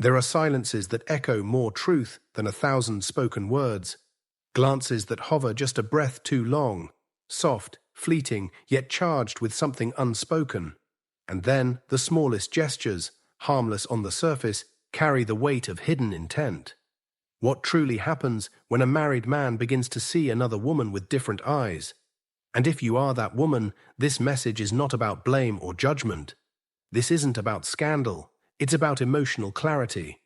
There are silences that echo more truth than 1,000 spoken words, glances that hover just a breath too long, soft, fleeting, yet charged with something unspoken. And then the smallest gestures, harmless on the surface, carry the weight of hidden intent. What truly happens when a married man begins to see another woman with different eyes? And if you are that woman, this message is not about blame or judgment. This isn't about scandal. It's about emotional clarity.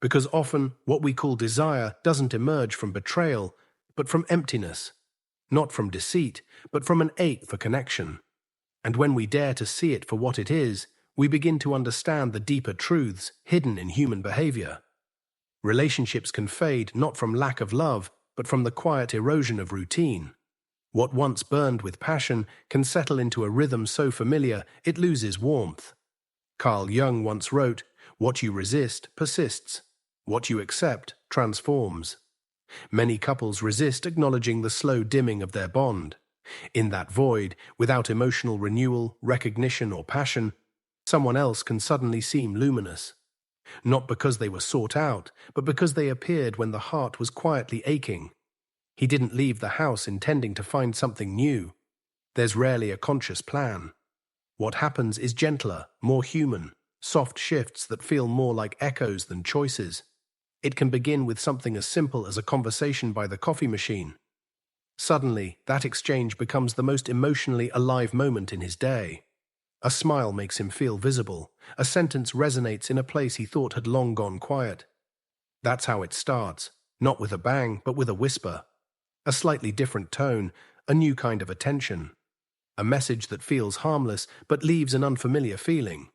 Because often, what we call desire doesn't emerge from betrayal, but from emptiness. Not from deceit, but from an ache for connection. And when we dare to see it for what it is, we begin to understand the deeper truths hidden in human behavior. Relationships can fade not from lack of love, but from the quiet erosion of routine. What once burned with passion can settle into a rhythm so familiar it loses warmth. Carl Jung once wrote, "What you resist persists. What you accept transforms." Many couples resist acknowledging the slow dimming of their bond. In that void, without emotional renewal, recognition, or passion, someone else can suddenly seem luminous. Not because they were sought out, but because they appeared when the heart was quietly aching. He didn't leave the house intending to find something new. There's rarely a conscious plan. What happens is gentler, more human, soft shifts that feel more like echoes than choices. It can begin with something as simple as a conversation by the coffee machine. Suddenly, that exchange becomes the most emotionally alive moment in his day. A smile makes him feel visible. A sentence resonates in a place he thought had long gone quiet. That's how it starts, not with a bang, but with a whisper. A slightly different tone, a new kind of attention. A message that feels harmless, but leaves an unfamiliar feeling.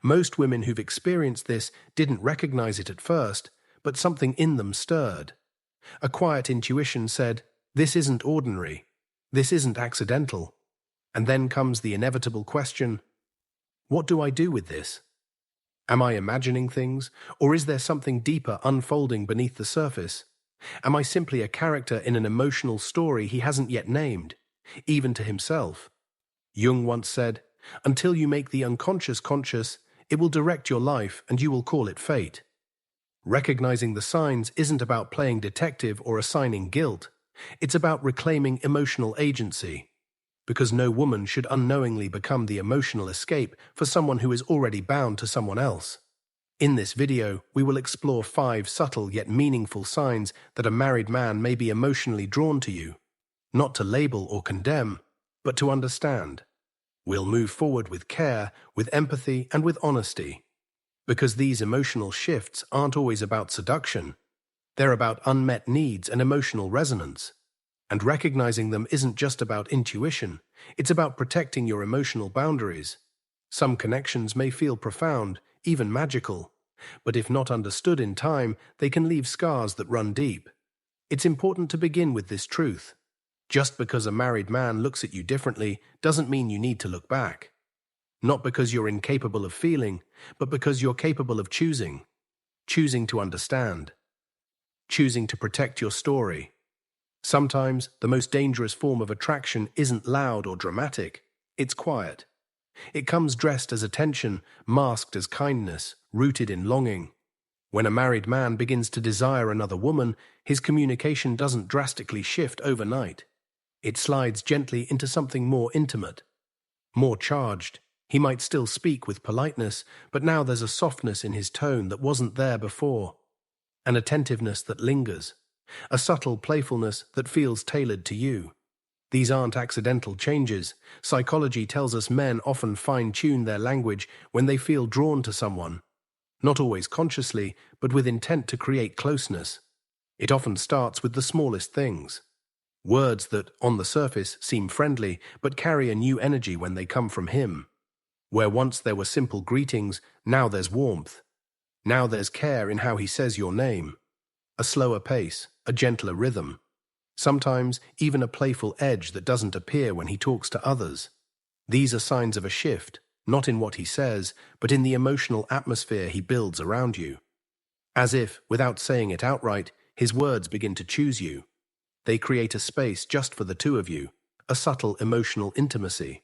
Most women who've experienced this didn't recognize it at first, but something in them stirred. A quiet intuition said, "This isn't ordinary. This isn't accidental." And then comes the inevitable question, what do I do with this? Am I imagining things, or is there something deeper unfolding beneath the surface? Am I simply a character in an emotional story he hasn't yet named, even to himself? Jung once said, "Until you make the unconscious conscious, it will direct your life and you will call it fate." Recognizing the signs isn't about playing detective or assigning guilt. It's about reclaiming emotional agency. Because no woman should unknowingly become the emotional escape for someone who is already bound to someone else. In this video, we will explore 5 subtle yet meaningful signs that a married man may be emotionally drawn to you. Not to label or condemn, but to understand. We'll move forward with care, with empathy, and with honesty. Because these emotional shifts aren't always about seduction. They're about unmet needs and emotional resonance. And recognizing them isn't just about intuition, it's about protecting your emotional boundaries. Some connections may feel profound, even magical, but if not understood in time, they can leave scars that run deep. It's important to begin with this truth. Just because a married man looks at you differently doesn't mean you need to look back. Not because you're incapable of feeling, but because you're capable of choosing. Choosing to understand. Choosing to protect your story. Sometimes, the most dangerous form of attraction isn't loud or dramatic. It's quiet. It comes dressed as attention, masked as kindness, rooted in longing. When a married man begins to desire another woman, his communication doesn't drastically shift overnight. It slides gently into something more intimate, more charged. He might still speak with politeness, but now there's a softness in his tone that wasn't there before. An attentiveness that lingers. A subtle playfulness that feels tailored to you. These aren't accidental changes. Psychology tells us men often fine-tune their language when they feel drawn to someone. Not always consciously, but with intent to create closeness. It often starts with the smallest things. Words that, on the surface, seem friendly, but carry a new energy when they come from him. Where once there were simple greetings, now there's warmth. Now there's care in how he says your name. A slower pace, a gentler rhythm. Sometimes even a playful edge that doesn't appear when he talks to others. These are signs of a shift, not in what he says, but in the emotional atmosphere he builds around you. As if, without saying it outright, his words begin to choose you. They create a space just for the two of you, a subtle emotional intimacy.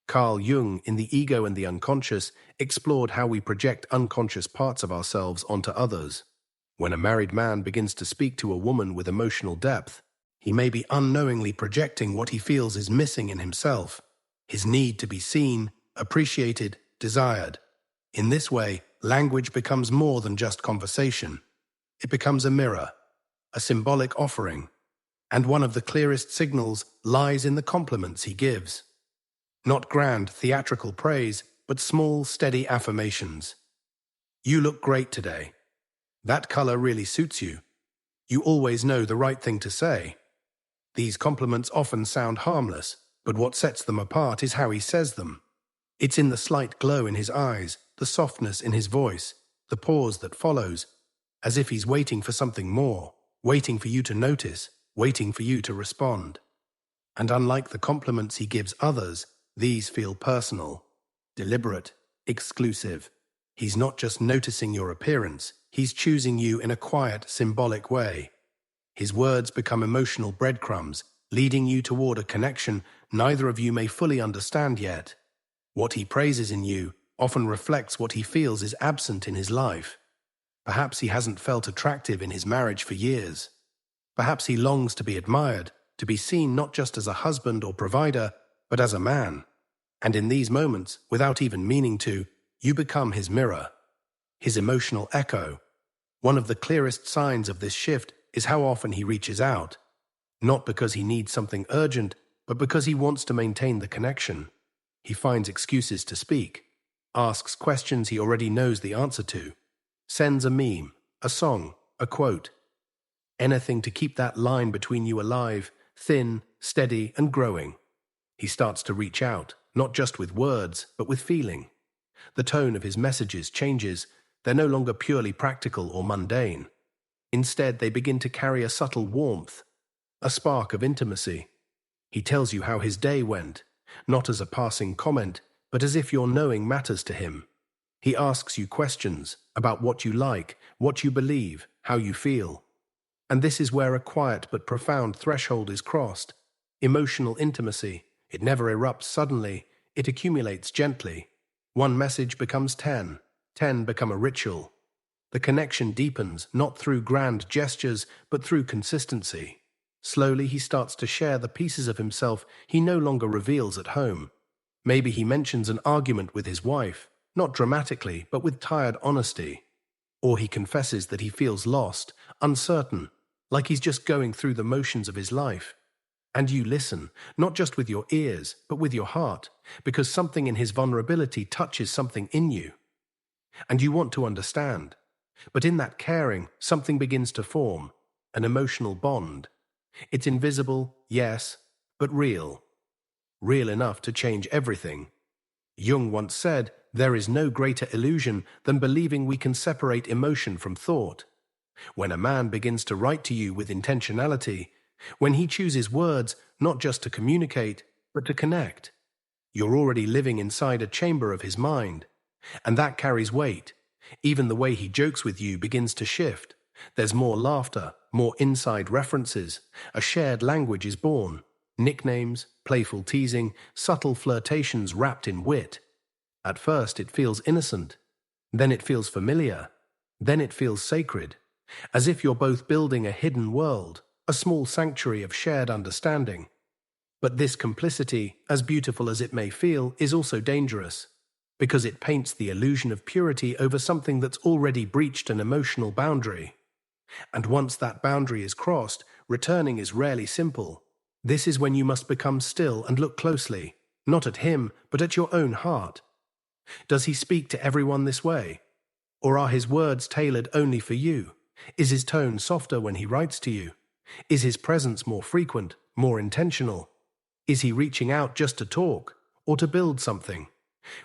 Carl Jung, in The Ego and the Unconscious, explored how we project unconscious parts of ourselves onto others. When a married man begins to speak to a woman with emotional depth, he may be unknowingly projecting what he feels is missing in himself, his need to be seen, appreciated, desired. In this way, language becomes more than just conversation. It becomes a mirror, a symbolic offering, and one of the clearest signals lies in the compliments he gives. Not grand, theatrical praise, but small, steady affirmations. You look great today. That color really suits you. You always know the right thing to say. These compliments often sound harmless, but what sets them apart is how he says them. It's in the slight glow in his eyes, the softness in his voice, the pause that follows, as if he's waiting for something more, waiting for you to notice, waiting for you to respond. And unlike the compliments he gives others, these feel personal, deliberate, exclusive. He's not just noticing your appearance, he's choosing you in a quiet, symbolic way. His words become emotional breadcrumbs, leading you toward a connection neither of you may fully understand yet. What he praises in you often reflects what he feels is absent in his life. Perhaps he hasn't felt attractive in his marriage for years. Perhaps he longs to be admired, to be seen not just as a husband or provider, but as a man. And in these moments, without even meaning to, you become his mirror, his emotional echo. One of the clearest signs of this shift is how often he reaches out, not because he needs something urgent, but because he wants to maintain the connection. He finds excuses to speak, asks questions he already knows the answer to, sends a meme, a song, a quote. Anything to keep that line between you alive, thin, steady, and growing. He starts to reach out, not just with words, but with feeling. The tone of his messages changes. They're no longer purely practical or mundane. Instead, they begin to carry a subtle warmth, a spark of intimacy. He tells you how his day went, not as a passing comment, but as if your knowing matters to him. He asks you questions about what you like, what you believe, how you feel. And this is where a quiet but profound threshold is crossed. Emotional intimacy. It never erupts suddenly. It accumulates gently. One message becomes 10. 10 become a ritual. The connection deepens, not through grand gestures, but through consistency. Slowly he starts to share the pieces of himself he no longer reveals at home. Maybe he mentions an argument with his wife, not dramatically, but with tired honesty. Or he confesses that he feels lost, uncertain, like he's just going through the motions of his life. And you listen, not just with your ears, but with your heart, because something in his vulnerability touches something in you. And you want to understand. But in that caring, something begins to form, an emotional bond. It's invisible, yes, but real. Real enough to change everything. Jung once said, "There is no greater illusion than believing we can separate emotion from thought." When a man begins to write to you with intentionality, when he chooses words not just to communicate, but to connect, you're already living inside a chamber of his mind. And that carries weight. Even the way he jokes with you begins to shift. There's more laughter, more inside references. A shared language is born. Nicknames, playful teasing, subtle flirtations wrapped in wit. At first it feels innocent. Then it feels familiar. Then it feels sacred. As if you're both building a hidden world, a small sanctuary of shared understanding. But this complicity, as beautiful as it may feel, is also dangerous, because it paints the illusion of purity over something that's already breached an emotional boundary. And once that boundary is crossed, returning is rarely simple. This is when you must become still and look closely, not at him, but at your own heart. Does he speak to everyone this way? Or are his words tailored only for you? Is his tone softer when he writes to you? Is his presence more frequent, more intentional? Is he reaching out just to talk, or to build something?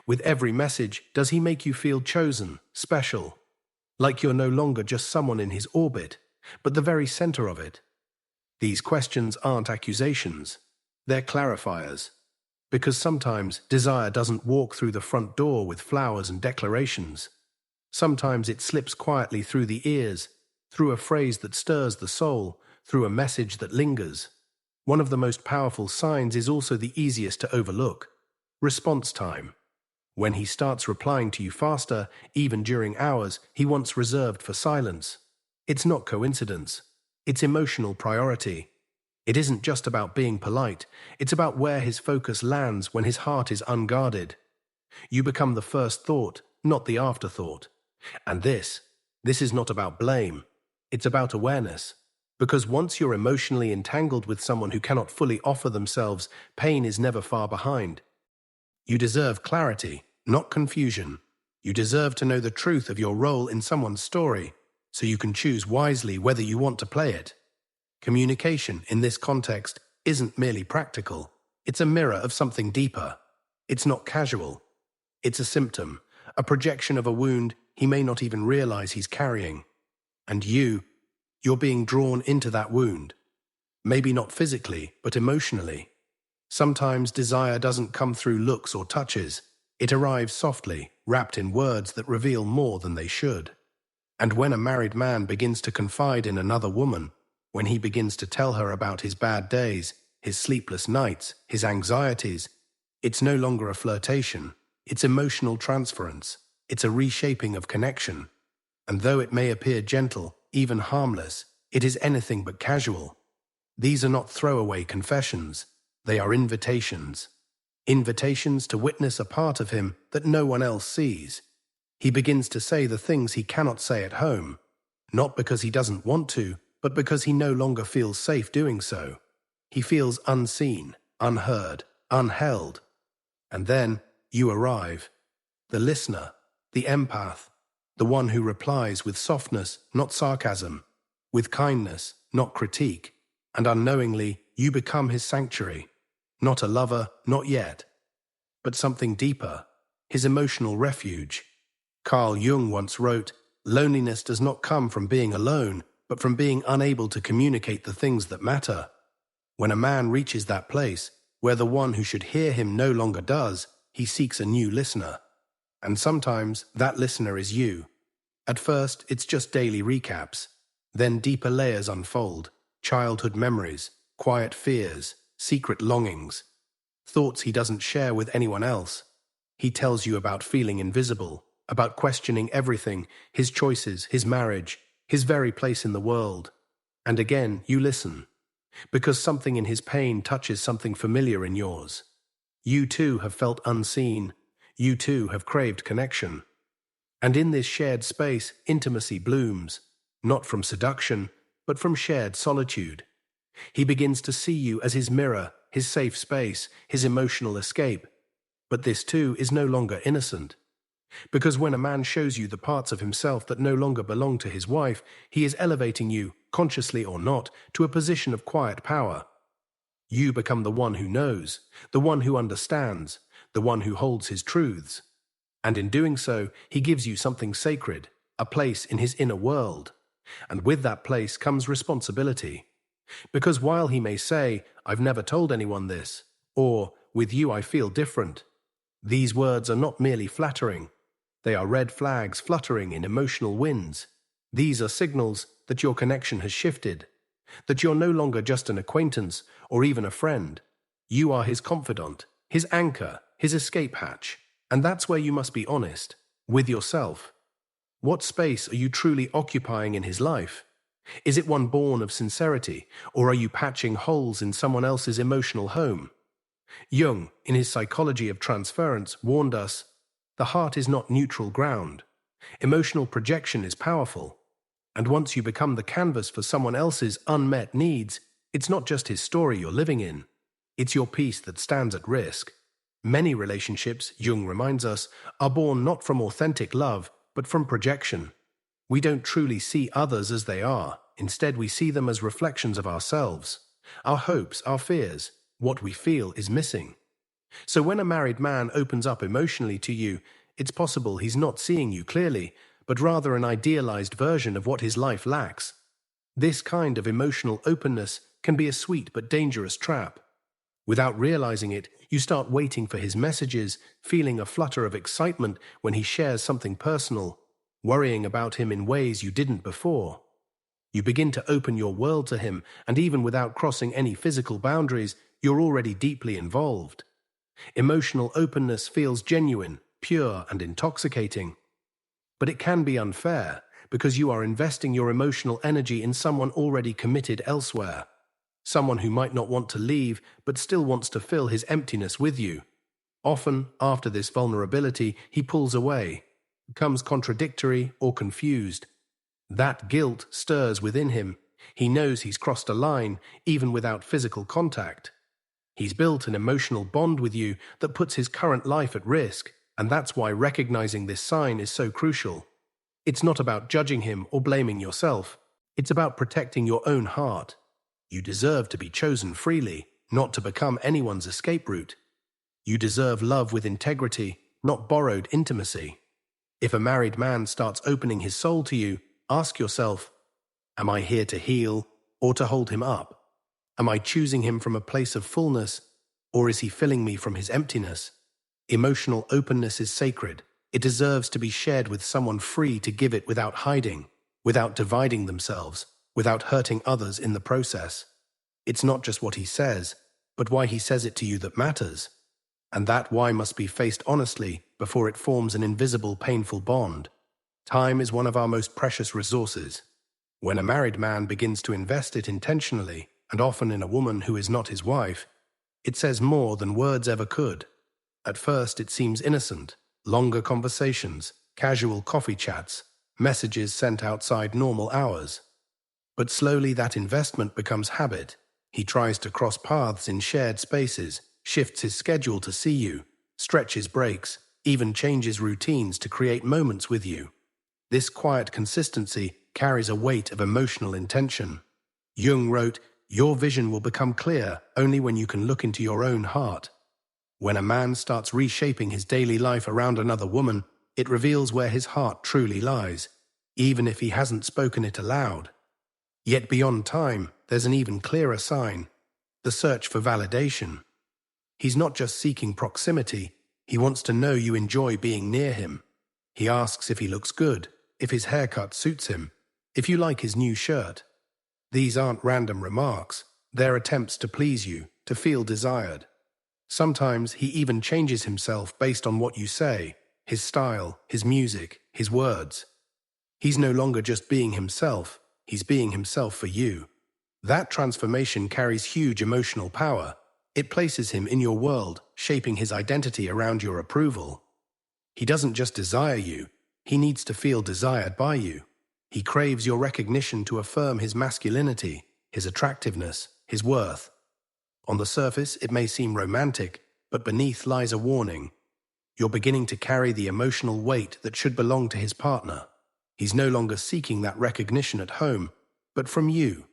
With every message, does he make you feel chosen, special? Like you're no longer just someone in his orbit, but the very center of it? These questions aren't accusations. They're clarifiers. Because sometimes desire doesn't walk through the front door with flowers and declarations. Sometimes it slips quietly through the ears, through a phrase that stirs the soul, through a message that lingers. One of the most powerful signs is also the easiest to overlook. Response time. When he starts replying to you faster, even during hours he once reserved for silence. It's not coincidence. It's emotional priority. It isn't just about being polite, it's about where his focus lands when his heart is unguarded. You become the first thought, not the afterthought. And this is not about blame. It's about awareness. Because once you're emotionally entangled with someone who cannot fully offer themselves, pain is never far behind. You deserve clarity, not confusion. You deserve to know the truth of your role in someone's story, so you can choose wisely whether you want to play it. Communication, in this context, isn't merely practical. It's a mirror of something deeper. It's not casual. It's a symptom, a projection of a wound he may not even realize he's carrying. And you're being drawn into that wound. Maybe not physically, but emotionally. Sometimes desire doesn't come through looks or touches. It arrives softly, wrapped in words that reveal more than they should. And when a married man begins to confide in another woman, when he begins to tell her about his bad days, his sleepless nights, his anxieties, it's no longer a flirtation. It's emotional transference. It's a reshaping of connection. And though it may appear gentle, even harmless, it is anything but casual. These are not throwaway confessions. They are invitations. Invitations to witness a part of him that no one else sees. He begins to say the things he cannot say at home, not because he doesn't want to, but because he no longer feels safe doing so. He feels unseen, unheard, unheld. And then you arrive. The listener, the empath, the one who replies with softness, not sarcasm, with kindness, not critique, and unknowingly you become his sanctuary. Not a lover, not yet, but something deeper, his emotional refuge. Carl Jung once wrote, "Loneliness does not come from being alone, but from being unable to communicate the things that matter." When a man reaches that place, where the one who should hear him no longer does, he seeks a new listener. And sometimes that listener is you. At first, it's just daily recaps. Then deeper layers unfold, childhood memories, quiet fears, secret longings, thoughts he doesn't share with anyone else. He tells you about feeling invisible, about questioning everything, his choices, his marriage, his very place in the world. And again, you listen, because something in his pain touches something familiar in yours. You too have felt unseen. You too have craved connection. And in this shared space, intimacy blooms, not from seduction, but from shared solitude. He begins to see you as his mirror, his safe space, his emotional escape. But this too is no longer innocent. Because when a man shows you the parts of himself that no longer belong to his wife, he is elevating you, consciously or not, to a position of quiet power. You become the one who knows, the one who understands, the one who holds his truths. And in doing so, he gives you something sacred, a place in his inner world. And with that place comes responsibility. Because while he may say, "I've never told anyone this," or "with you I feel different," these words are not merely flattering. They are red flags fluttering in emotional winds. These are signals that your connection has shifted, that you're no longer just an acquaintance or even a friend. You are his confidant, his anchor, his escape hatch. And that's where you must be honest, with yourself. What space are you truly occupying in his life? Is it one born of sincerity, or are you patching holes in someone else's emotional home? Jung, in his Psychology of Transference, warned us, the heart is not neutral ground. Emotional projection is powerful. And once you become the canvas for someone else's unmet needs, it's not just his story you're living in. It's your peace that stands at risk. Many relationships, Jung reminds us, are born not from authentic love, but from projection. We don't truly see others as they are. Instead, we see them as reflections of ourselves. Our hopes, our fears, what we feel is missing. So when a married man opens up emotionally to you, it's possible he's not seeing you clearly, but rather an idealized version of what his life lacks. This kind of emotional openness can be a sweet but dangerous trap. Without realizing it, you start waiting for his messages, feeling a flutter of excitement when he shares something personal, worrying about him in ways you didn't before. You begin to open your world to him, and even without crossing any physical boundaries, you're already deeply involved. Emotional openness feels genuine, pure, and intoxicating. But it can be unfair, because you are investing your emotional energy in someone already committed elsewhere. Someone who might not want to leave, but still wants to fill his emptiness with you. Often, after this vulnerability, he pulls away, becomes contradictory or confused. That guilt stirs within him. He knows he's crossed a line, even without physical contact. He's built an emotional bond with you that puts his current life at risk, and that's why recognizing this sign is so crucial. It's not about judging him or blaming yourself. It's about protecting your own heart. You deserve to be chosen freely, not to become anyone's escape route. You deserve love with integrity, not borrowed intimacy. If a married man starts opening his soul to you, ask yourself, am I here to heal or to hold him up? Am I choosing him from a place of fullness, or is he filling me from his emptiness? Emotional openness is sacred. It deserves to be shared with someone free to give it without hiding, without dividing themselves, without hurting others in the process. It's not just what he says, but why he says it to you that matters. And that why must be faced honestly before it forms an invisible, painful bond. Time is one of our most precious resources. When a married man begins to invest it intentionally, and often in a woman who is not his wife, it says more than words ever could. At first it seems innocent, longer conversations, casual coffee chats, messages sent outside normal hours. But slowly that investment becomes habit. He tries to cross paths in shared spaces, shifts his schedule to see you, stretches breaks, even changes routines to create moments with you. This quiet consistency carries a weight of emotional intention. Jung wrote, "Your vision will become clear only when you can look into your own heart." When a man starts reshaping his daily life around another woman, it reveals where his heart truly lies, even if he hasn't spoken it aloud. Yet beyond time, there's an even clearer sign: the search for validation. He's not just seeking proximity, he wants to know you enjoy being near him. He asks if he looks good, if his haircut suits him, if you like his new shirt. These aren't random remarks, they're attempts to please you, to feel desired. Sometimes he even changes himself based on what you say, his style, his music, his words. He's no longer just being himself, he's being himself for you. That transformation carries huge emotional power. It places him in your world, shaping his identity around your approval. He doesn't just desire you, he needs to feel desired by you. He craves your recognition to affirm his masculinity, his attractiveness, his worth. On the surface, it may seem romantic, but beneath lies a warning. You're beginning to carry the emotional weight that should belong to his partner. He's no longer seeking that recognition at home, but from you,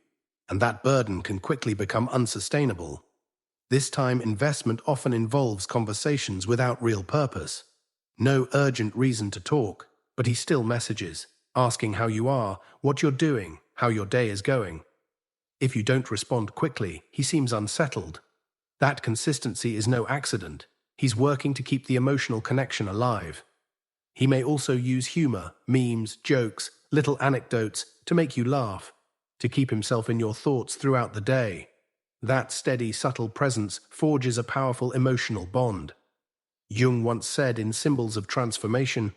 and that burden can quickly become unsustainable. This time investment often involves conversations without real purpose. No urgent reason to talk, but he still messages, asking how you are, what you're doing, how your day is going. If you don't respond quickly, he seems unsettled. That consistency is no accident. He's working to keep the emotional connection alive. He may also use humor, memes, jokes, little anecdotes to make you laugh, to keep himself in your thoughts throughout the day. That steady, subtle presence forges a powerful emotional bond. Jung once said in Symbols of Transformation,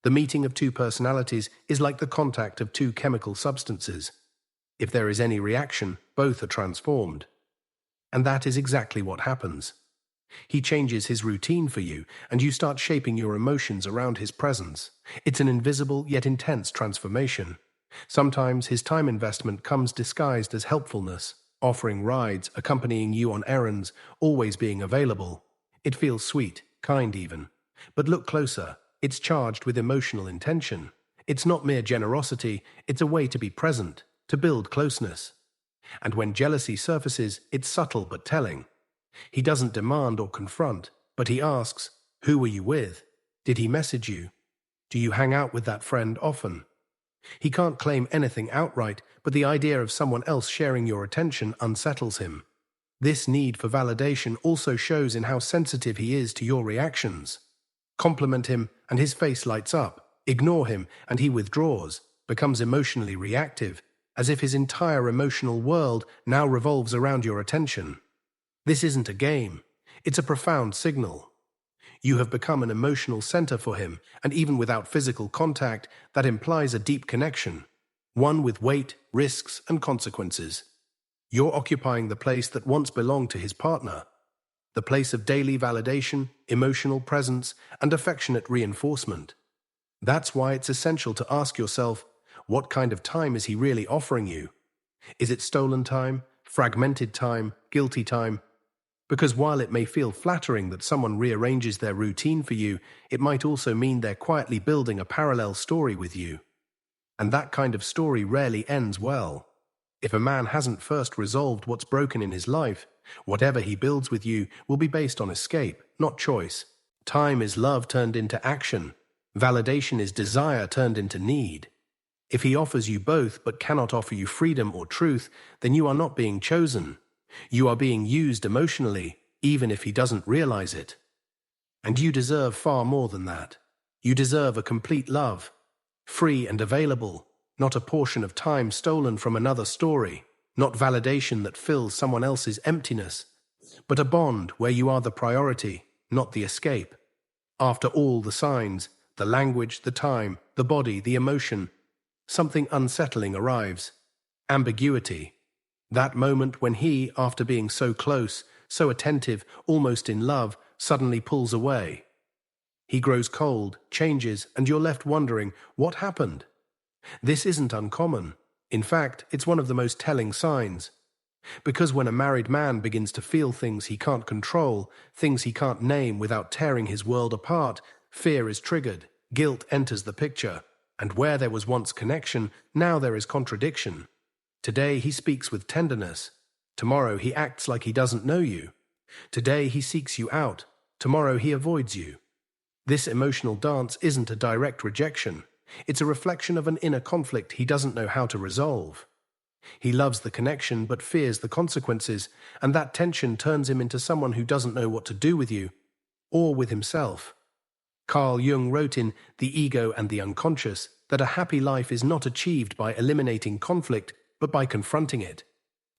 "The meeting of two personalities is like the contact of two chemical substances. If there is any reaction, both are transformed." And that is exactly what happens. He changes his routine for you, and you start shaping your emotions around his presence. It's an invisible yet intense transformation. Sometimes his time investment comes disguised as helpfulness, offering rides, accompanying you on errands, always being available. It feels sweet, kind even. But look closer. It's charged with emotional intention. It's not mere generosity, it's a way to be present, to build closeness. And when jealousy surfaces, it's subtle but telling. He doesn't demand or confront, but he asks, "Who were you with? Did he message you? Do you hang out with that friend often?" He can't claim anything outright, but the idea of someone else sharing your attention unsettles him. This need for validation also shows in how sensitive he is to your reactions. Compliment him, and his face lights up. Ignore him, and he withdraws, becomes emotionally reactive, as if his entire emotional world now revolves around your attention. This isn't a game. It's a profound signal. You have become an emotional center for him, and even without physical contact, that implies a deep connection, one with weight, risks, and consequences. You're occupying the place that once belonged to his partner, the place of daily validation, emotional presence, and affectionate reinforcement. That's why it's essential to ask yourself, what kind of time is he really offering you? Is it stolen time, fragmented time, guilty time? Because while it may feel flattering that someone rearranges their routine for you, it might also mean they're quietly building a parallel story with you. And that kind of story rarely ends well. If a man hasn't first resolved what's broken in his life, whatever he builds with you will be based on escape, not choice. Time is love turned into action. Validation is desire turned into need. If he offers you both but cannot offer you freedom or truth, then you are not being chosen. You are being used emotionally, even if he doesn't realize it. And you deserve far more than that. You deserve a complete love, free and available, not a portion of time stolen from another story, not validation that fills someone else's emptiness, but a bond where you are the priority, not the escape. After all the signs, the language, the time, the body, the emotion, something unsettling arrives. Ambiguity. That moment when he, after being so close, so attentive, almost in love, suddenly pulls away. He grows cold, changes, and you're left wondering, what happened? This isn't uncommon. In fact, it's one of the most telling signs. Because when a married man begins to feel things he can't control, things he can't name without tearing his world apart, fear is triggered, guilt enters the picture, and where there was once connection, now there is contradiction. Today he speaks with tenderness. Tomorrow he acts like he doesn't know you. Today he seeks you out. Tomorrow he avoids you. This emotional dance isn't a direct rejection. It's a reflection of an inner conflict he doesn't know how to resolve. He loves the connection but fears the consequences, and that tension turns him into someone who doesn't know what to do with you, or with himself. Carl Jung wrote in The Ego and the Unconscious that a happy life is not achieved by eliminating conflict, but by confronting it.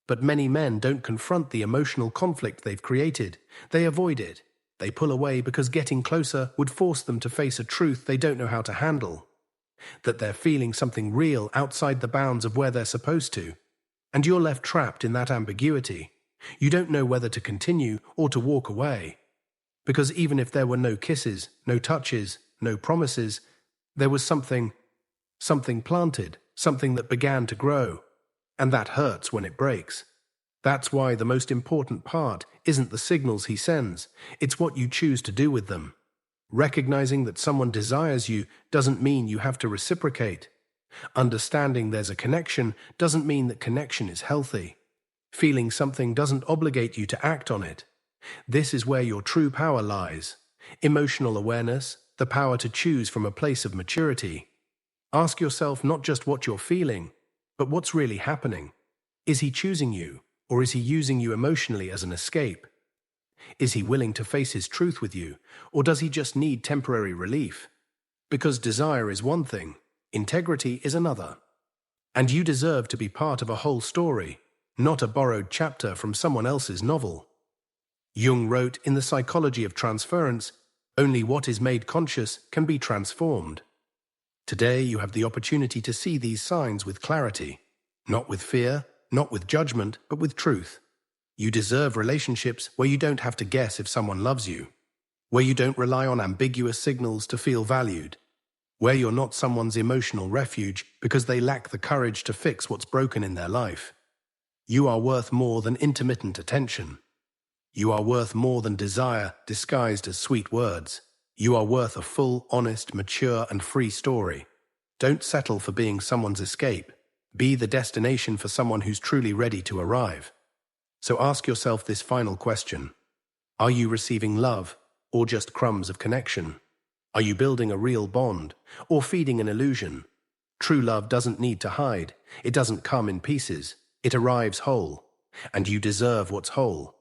But many men don't confront the emotional conflict they've created. They avoid it. They pull away because getting closer would force them to face a truth they don't know how to handle. That they're feeling something real outside the bounds of where they're supposed to. And you're left trapped in that ambiguity. You don't know whether to continue or to walk away. Because even if there were no kisses, no touches, no promises, there was something planted, something that began to grow. And that hurts when it breaks. That's why the most important part isn't the signals he sends, it's what you choose to do with them. Recognizing that someone desires you doesn't mean you have to reciprocate. Understanding there's a connection doesn't mean that connection is healthy. Feeling something doesn't obligate you to act on it. This is where your true power lies. Emotional awareness, the power to choose from a place of maturity. Ask yourself not just what you're feeling, but what's really happening. Is he choosing you, or is he using you emotionally as an escape? Is he willing to face his truth with you, or does he just need temporary relief? Because desire is one thing, integrity is another. And you deserve to be part of a whole story, not a borrowed chapter from someone else's novel. Jung wrote in The Psychology of Transference, only what is made conscious can be transformed. Today you have the opportunity to see these signs with clarity, not with fear, not with judgment, but with truth. You deserve relationships where you don't have to guess if someone loves you, where you don't rely on ambiguous signals to feel valued, where you're not someone's emotional refuge because they lack the courage to fix what's broken in their life. You are worth more than intermittent attention. You are worth more than desire disguised as sweet words. You are worth a full, honest, mature, and free story. Don't settle for being someone's escape. Be the destination for someone who's truly ready to arrive. So ask yourself this final question. Are you receiving love, or just crumbs of connection? Are you building a real bond, or feeding an illusion? True love doesn't need to hide. It doesn't come in pieces. It arrives whole. And you deserve what's whole.